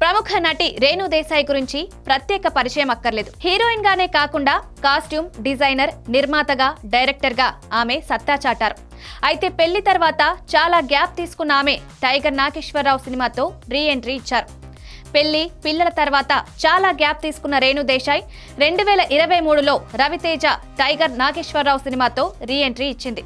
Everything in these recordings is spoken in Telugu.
ప్రముఖ నటి రేణు దేశాయ్ గురించి ప్రత్యేక పరిచయం అక్కర్లేదు. హీరోయిన్ గానే కాకుండా కాస్ట్యూమ్ డిజైనర్, నిర్మాతగా, డైరెక్టర్ గా ఆమె సత్తా చాటారు. అయితే పెళ్లి తర్వాత చాలా గ్యాప్ తీసుకున్న ఆమె టైగర్ నాగేశ్వరరావు సినిమాతో రీ ఎంట్రీ ఇచ్చారు. పెళ్లి, పిల్లల తర్వాత చాలా గ్యాప్ తీసుకున్న రేణు దేశాయ్ 2023లో రవితేజ టైగర్ నాగేశ్వరరావు సినిమాతో రీ ఎంట్రీ ఇచ్చింది.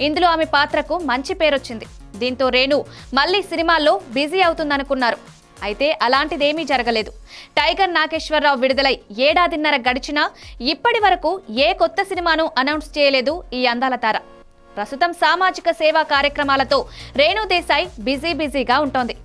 ఇందులో ఆమె పాత్రకు మంచి పేరొచ్చింది. దీంతో రేణు మళ్లీ సినిమాల్లో బిజీ అవుతుందనుకున్నారు. అయితే అలాంటిదేమీ జరగలేదు. టైగర్ నాగేశ్వరరావు విడుదలై ఏడాదిన్నర గడిచినా ఇప్పటి వరకు ఏ కొత్త సినిమాను అనౌన్స్ చేయలేదు ఈ అందాల తార. ప్రస్తుతం సామాజిక సేవా కార్యక్రమాలతో రేణు దేశాయ్ బిజీగా ఉంటోంది.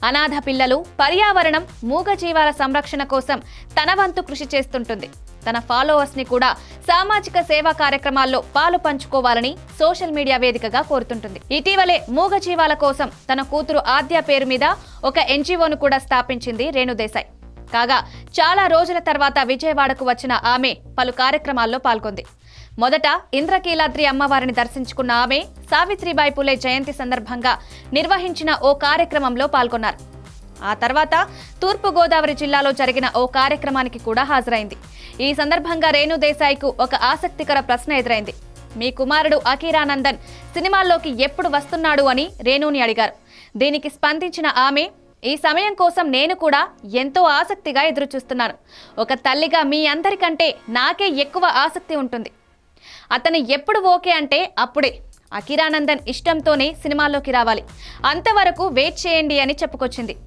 అనాథ పిల్లలు, పర్యావరణం, మూగజీవాల సంరక్షణ కోసం తన వంతు కృషి చేస్తుంటుంది. తన ఫాలోవర్స్ ని కూడా సామాజిక సేవా కార్యక్రమాల్లో పాలు పంచుకోవాలని సోషల్ మీడియా వేదికగా కోరుతుంటుంది. ఇటీవలే మూగజీవాల కోసం తన కూతురు ఆద్య పేరు మీద ఒక ఎన్జీఓను కూడా స్థాపించింది రేణు దేశాయ్. కాగా చాలా రోజుల తర్వాత విజయవాడకు వచ్చిన ఆమె పలు కార్యక్రమాల్లో పాల్గొంది. మొదట ఇంద్రకీలాద్రి అమ్మవారిని దర్శించుకున్న ఆమె సావిత్రిబాయి పులే జయంతి సందర్భంగా నిర్వహించిన ఓ కార్యక్రమంలో పాల్గొన్నారు. ఆ తర్వాత తూర్పుగోదావరి జిల్లాలో జరిగిన ఓ కార్యక్రమానికి కూడా హాజరైంది. ఈ సందర్భంగా రేణు దేశాయ్కు ఒక ఆసక్తికర ప్రశ్న ఎదురైంది. మీ కుమారుడు అఖీరానందన్ సినిమాల్లోకి ఎప్పుడు వస్తున్నాడు అని రేణుని అడిగారు. దీనికి స్పందించిన ఆమె, ఈ సమయం కోసం నేను కూడా ఎంతో ఆసక్తిగా ఎదురుచూస్తున్నాను. ఒక తల్లిగా మీ అందరికంటే నాకే ఎక్కువ ఆసక్తి ఉంటుంది. అతను ఎప్పుడు ఓకే అంటే అప్పుడే. అఖీరానందన్ ఇష్టంతోనే సినిమాల్లోకి రావాలి. అంతవరకు వెయిట్ చేయండి అని చెప్పుకొచ్చింది.